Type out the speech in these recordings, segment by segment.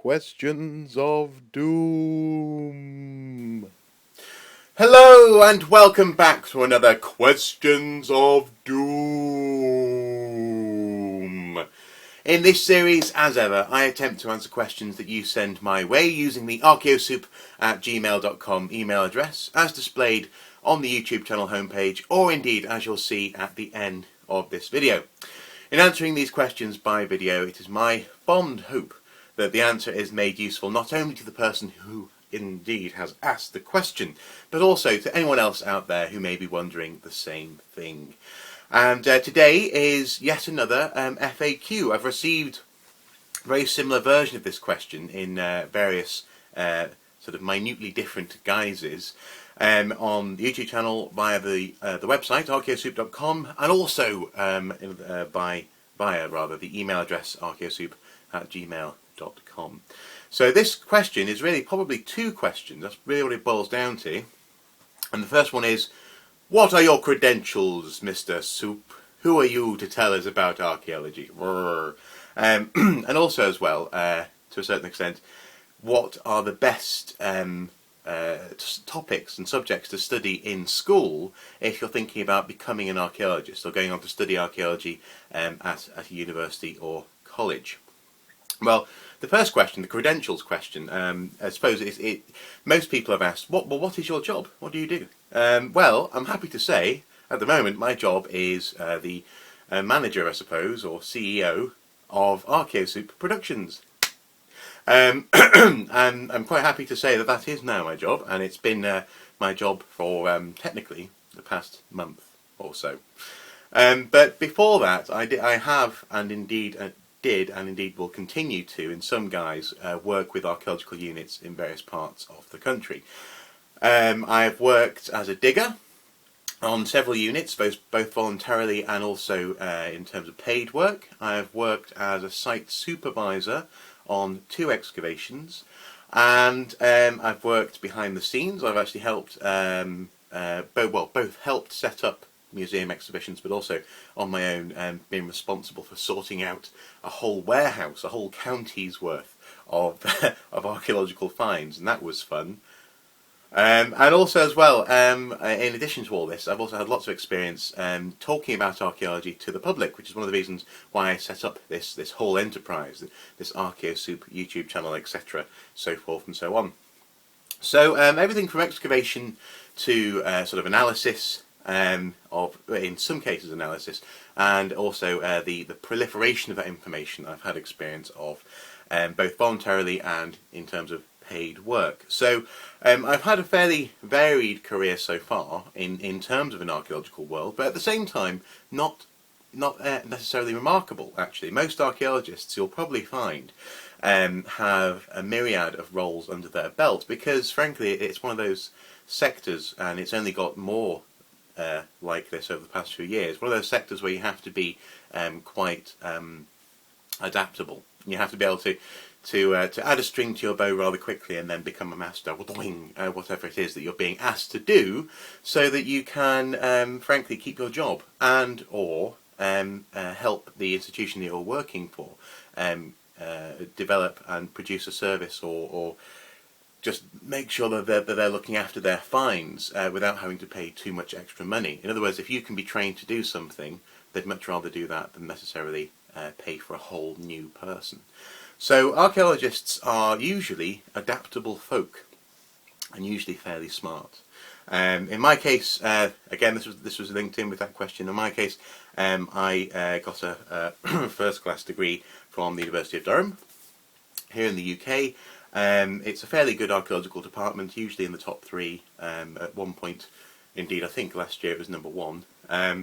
Questions of Doom. Hello and welcome back to another Questions of Doom. In this series, as ever, I attempt to answer questions that you send my way using the archaeosoup@gmail.com email address as displayed on the YouTube channel homepage, or indeed as you'll see at the end of this video. In answering these questions by video, it is my fond hope that the answer is made useful not only to the person who indeed has asked the question, but also to anyone else out there who may be wondering the same thing. And today is yet another FAQ. I've received a very similar version of this question in various sort of minutely different guises on the YouTube channel via the website archaeosoup.com, and also via the email address archaeosoup@gmail.com. So this question is really probably two questions. That's really what it boils down to. And the first one is, what are your credentials, Mr. Soup? Who are you to tell us about archaeology? And also as well, to a certain extent, what are the best topics and subjects to study in school if you're thinking about becoming an archaeologist or going on to study archaeology at a university or college? Well, the first question, the credentials question, I suppose most people have asked, what is your job? What do you do? Well, I'm happy to say, at the moment, my job is the manager, I suppose, or CEO of Archaeosoup Productions. And I'm quite happy to say that that is now my job, and it's been my job for technically the past month or so. But before that, I have and indeed did and indeed will continue to, in some guise, work with archaeological units in various parts of the country. I've worked as a digger on several units, both voluntarily and also in terms of paid work. I've worked as a site supervisor on 2 excavations, and I've worked behind the scenes. I've actually helped both helped set up museum exhibitions, but also on my own being responsible for sorting out a whole warehouse, a whole county's worth of of archaeological finds, and that was fun. And also as well, in addition to all this, I've also had lots of experience talking about archaeology to the public, which is one of the reasons why I set up this whole enterprise, this Archaeosoup YouTube channel, etc., so forth and so on. So everything from excavation to sort of analysis, of, in some cases, analysis, and also the proliferation of that information I've had experience of, both voluntarily and in terms of paid work. So I've had a fairly varied career so far in terms of an archaeological world, but at the same time not necessarily remarkable, actually. Most archaeologists, you'll probably find, have a myriad of roles under their belt, because frankly it's one of those sectors, and it's only got more like this over the past few years, one of those sectors where you have to be quite adaptable. You have to be able to add a string to your bow rather quickly and then become a master, whatever it is that you're being asked to do, so that you can frankly keep your job and or help the institution that you're working for develop and produce a service, or just make sure that they're looking after their finds without having to pay too much extra money. In other words, if you can be trained to do something, they'd much rather do that than necessarily pay for a whole new person. So archaeologists are usually adaptable folk, and usually fairly smart. In my case, again, this was linked in with that question. In my case, I got a first-class degree from the University of Durham here in the UK. It's a fairly good archaeological department, usually in the top 3. At one point, indeed, I think last year it was number 1.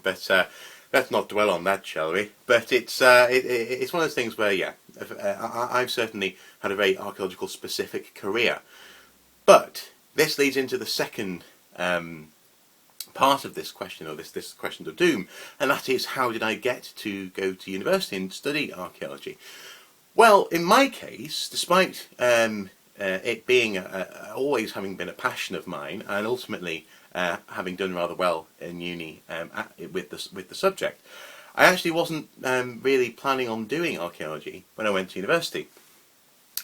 But let's not dwell on that, shall we? But it's one of those things where, yeah, I've certainly had a very archaeological specific career. But this leads into the second part of this question, or this question of doom, and that is, how did I get to go to university and study archaeology? Well, in my case, despite it being always having been a passion of mine, and ultimately having done rather well in uni with the subject, I actually wasn't really planning on doing archaeology when I went to university.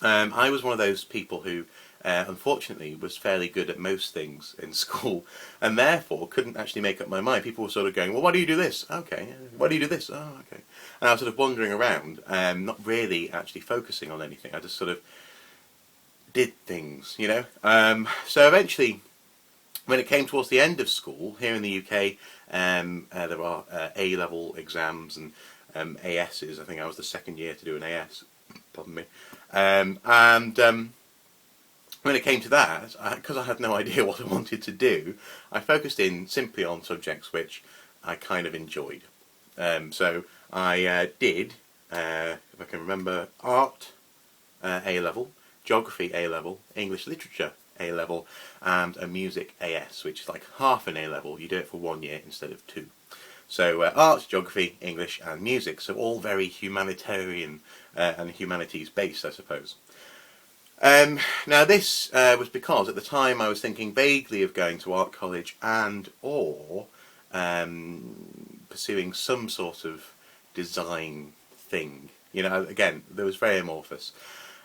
I was one of those people who, unfortunately, was fairly good at most things in school, and therefore couldn't actually make up my mind. People were sort of going, "Well, why do you do this?" "Okay." "Why do you do this?" "Oh, okay." And I was sort of wandering around, not really actually focusing on anything. I just sort of did things, you know. So eventually, when it came towards the end of school here in the UK, there are A-level exams and ASs. I think I was the second year to do an AS. Pardon me. When it came to that, because I had no idea what I wanted to do, I focused in simply on subjects which I kind of enjoyed. So I did, if I can remember, art A-level, geography A-level, English literature A-level, and a music AS, which is like half an A-level. You do it for 1 year instead of 2. So art, geography, English and music, so all very humanitarian and humanities based, I suppose. Now this was because at the time I was thinking vaguely of going to art college and or pursuing some sort of design thing. You know, again, there was very amorphous.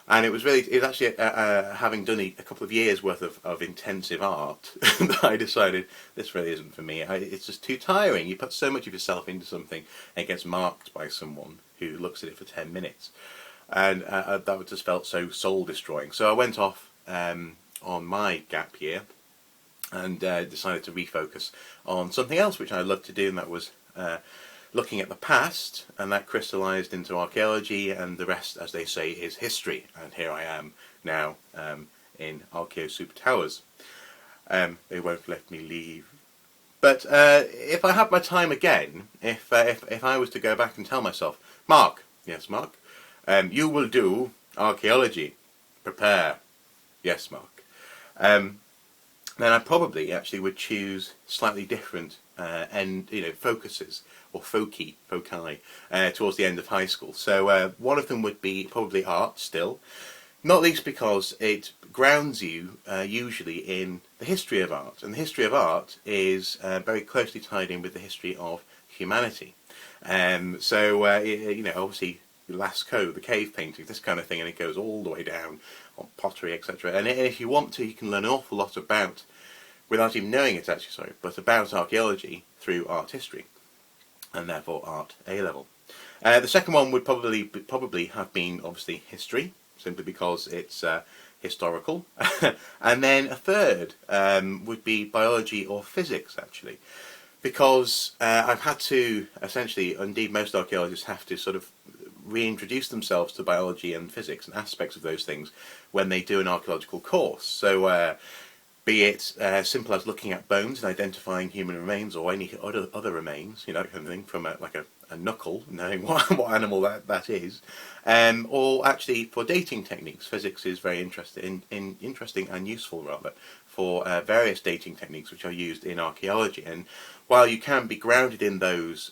And it was actually having done a couple of years worth of intensive art that I decided this really isn't for me. It's just too tiring. You put so much of yourself into something and it gets marked by someone who looks at it for 10 minutes. And that just felt so soul destroying. So I went off on my gap year and decided to refocus on something else which I loved to do, and that was looking at the past, and that crystallised into archaeology, and the rest, as they say, is history. And here I am now in Archaeo Super Towers. They won't let me leave. But if I had my time again, if I was to go back and tell myself, Mark, yes, Mark, you will do archaeology. Prepare, yes, Mark. Then I probably actually would choose slightly different focuses or foci towards the end of high school. So one of them would be probably art still, not least because it grounds you usually in the history of art, and the history of art is very closely tied in with the history of humanity. Obviously Lascaux, the cave paintings, this kind of thing, and it goes all the way down on pottery, etc. And if you want to, you can learn an awful lot about, without even knowing it actually, but about archaeology through art history, and therefore art A-level. The second one would probably have been obviously history, simply because it's historical. And then a third would be biology or physics, actually, because I've had to essentially, indeed most archaeologists have to sort of reintroduce themselves to biology and physics and aspects of those things when they do an archaeological course. So be it simple as looking at bones and identifying human remains or any other remains, you know, kind of thing, from a knuckle, knowing what animal that is, or actually for dating techniques. Physics is very interesting and useful rather for various dating techniques which are used in archaeology. And while you can be grounded in those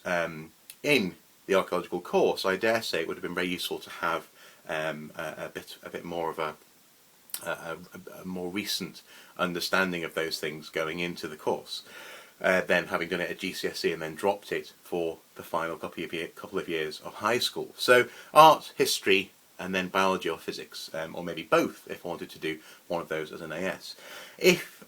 in the archaeological course, I dare say it would have been very useful to have a bit more of a more recent understanding of those things going into the course, than having done it at GCSE and then dropped it for the final couple of years of high school. So art, history, and then biology or physics, or maybe both if I wanted to do one of those as an AS. If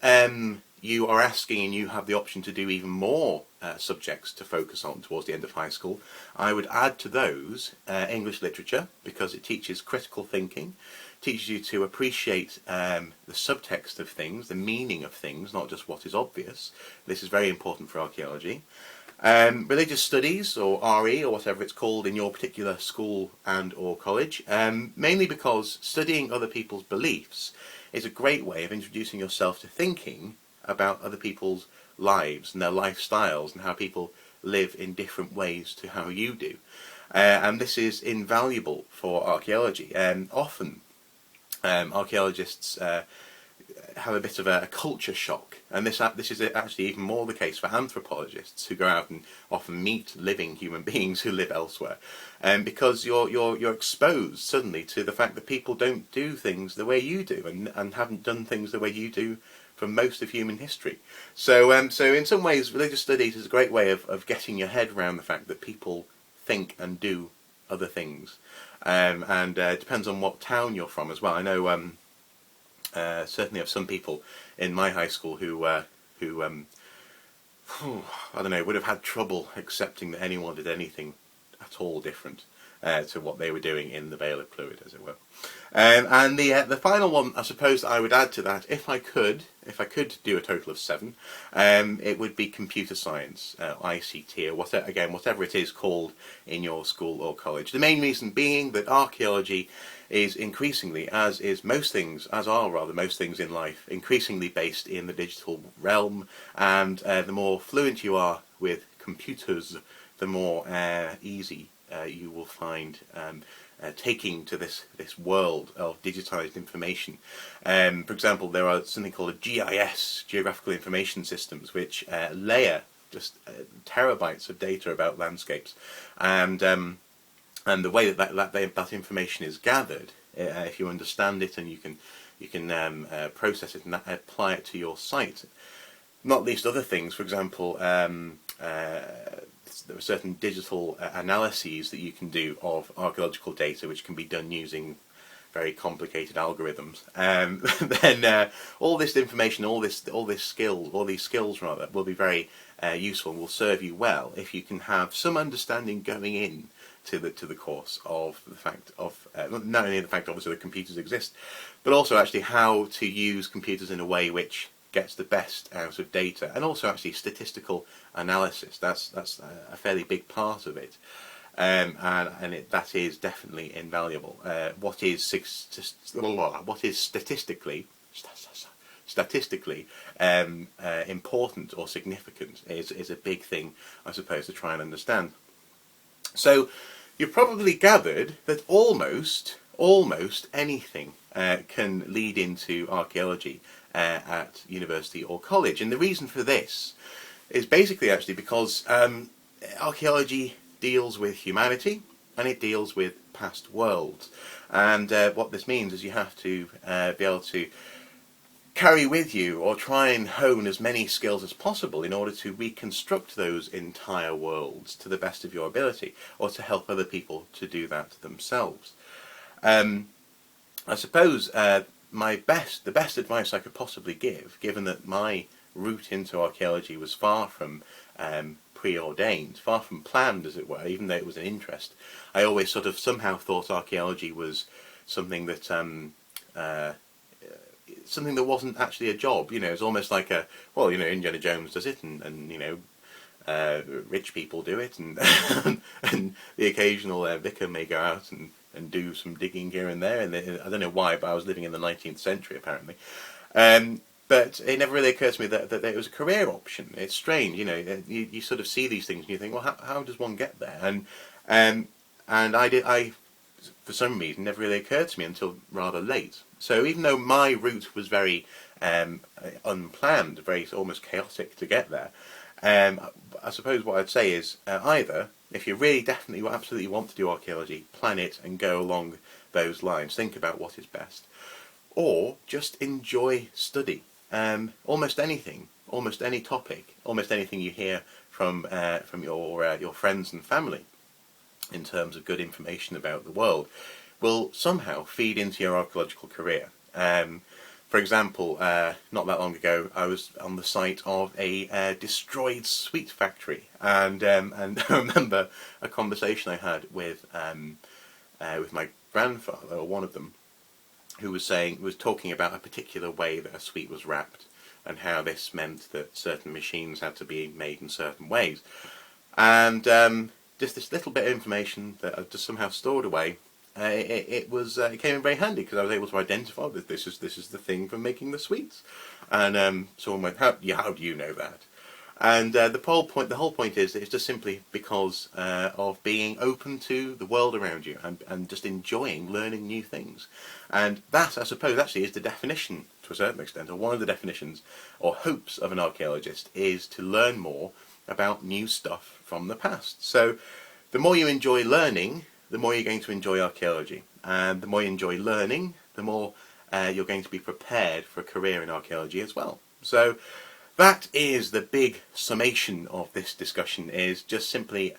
you are asking and you have the option to do even more subjects to focus on towards the end of high school, I would add to those English literature, because it teaches critical thinking, teaches you to appreciate the subtext of things, the meaning of things, not just what is obvious. This is very important for archaeology. Religious studies, or RE, or whatever it's called in your particular school and or college, mainly because studying other people's beliefs is a great way of introducing yourself to thinking about other people's lives and their lifestyles and how people live in different ways to how you do. And this is invaluable for archaeology. Often archaeologists have a bit of a culture shock, and this is actually even more the case for anthropologists, who go out and often meet living human beings who live elsewhere, because you're exposed suddenly to the fact that people don't do things the way you do, and haven't done things the way you do for most of human history. So in some ways religious studies is a great way of getting your head around the fact that people think and do other things. And it depends on what town you're from as well. I know certainly of some people in my high school who I don't know, would have had trouble accepting that anyone did anything at all different to what they were doing in the Vale of Clwyd, as it were. And the final one, I suppose, I would add to that, if I could do a total of 7, it would be computer science, ICT, or whatever it is called in your school or college. The main reason being that archaeology is increasingly, as most things in life, increasingly based in the digital realm, and the more fluent you are with computers, the more easy you will find taking to this world of digitized information. For example, there are something called a GIS, Geographical Information Systems, which layer just terabytes of data about landscapes, and the way that information is gathered, if you understand it and you can process it and apply it to your site, not least other things. For example, there are certain digital analyses that you can do of archaeological data, which can be done using very complicated algorithms. Then all this information, all these skills will be very useful and will serve you well if you can have some understanding going in to the course of the fact of not only the fact obviously that computers exist, but also actually how to use computers in a way which gets the best out of data, and also actually statistical analysis. That's a fairly big part of it, and that is definitely invaluable. What is statistically important or significant is a big thing, I suppose, to try and understand. So you've probably gathered that almost anything can lead into archaeology at university or college, and the reason for this is basically actually because archaeology deals with humanity and it deals with past worlds, and what this means is you have to be able to carry with you or try and hone as many skills as possible in order to reconstruct those entire worlds to the best of your ability, or to help other people to do that themselves. I suppose the best advice I could possibly give, given that my route into archaeology was far from preordained, far from planned, as it were, even though it was an interest. I always sort of somehow thought archaeology was something that wasn't actually a job. You know, it's almost like Indiana Jones does it, and rich people do it, and and the occasional vicar may go out and do some digging here and there, and I don't know why, but I was living in the 19th century apparently. But it never really occurred to me that it was a career option. It's strange, you sort of see these things and you think, well, how does one get there? And I for some reason never really occurred to me until rather late. So even though my route was very unplanned, very almost chaotic to get there, I suppose what I'd say is either, if you really definitely absolutely want to do archaeology, plan it and go along those lines, think about what is best, or just enjoy study. Almost anything, almost any topic, almost anything you hear from your friends and family in terms of good information about the world will somehow feed into your archaeological career. For example, not that long ago, I was on the site of a destroyed sweet factory, and I remember a conversation I had with my grandfather, or one of them, who was talking about a particular way that a sweet was wrapped, and how this meant that certain machines had to be made in certain ways, and just this little bit of information that I just somehow stored away. It came in very handy, because I was able to identify that this is the thing for making the sweets, and someone went, how do you know that? And the whole point is that it's just simply because of being open to the world around you, and just enjoying learning new things. And that, I suppose, actually is the definition, to a certain extent, or one of the definitions or hopes of an archaeologist, is to learn more about new stuff from the past. So the more you enjoy learning, the more you're going to enjoy archaeology, and the more you enjoy learning, the more you're going to be prepared for a career in archaeology as well. So that is the big summation of this discussion, is just simply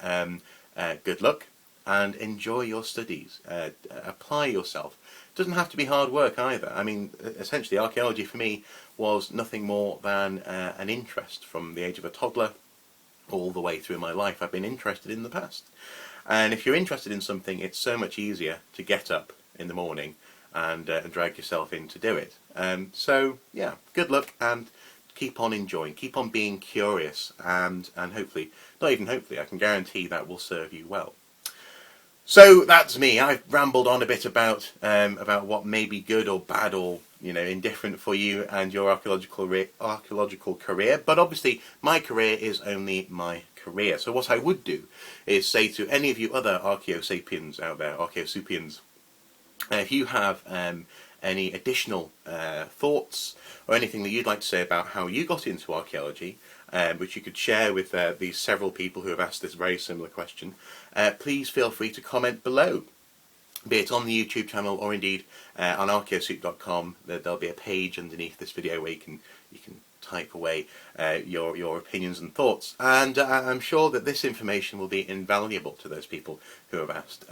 good luck, and enjoy your studies. Apply yourself. It doesn't have to be hard work either. I mean, essentially archaeology for me was nothing more than an interest from the age of a toddler all the way through my life. I've been interested in the past. And if you're interested in something, it's so much easier to get up in the morning and drag yourself in to do it. So yeah, good luck and keep on enjoying, keep on being curious, and hopefully, not even hopefully, I can guarantee that will serve you well. So that's me. I've rambled on a bit about what may be good or bad or indifferent for you and your archaeological career. But obviously, my career is only my career. So what I would do is say to any of you other archaeosapiens out there, archaeosupians, if you have any additional thoughts or anything that you'd like to say about how you got into archaeology, which you could share with these several people who have asked this very similar question, please feel free to comment below, be it on the YouTube channel or indeed on archaeosoup.com. There'll be a page underneath this video where you can type away your opinions and thoughts, and I'm sure that this information will be invaluable to those people who have asked,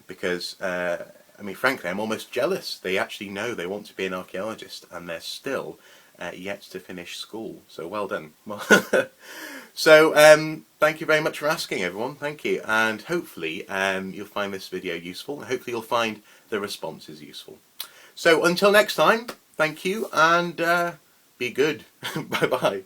because I mean, frankly, I'm almost jealous. They actually know they want to be an archaeologist, and they're still yet to finish school. So well done. So thank you very much for asking, everyone. Thank you, and hopefully you'll find this video useful, and hopefully you'll find the responses useful. So until next time, thank you, and be good. Bye bye.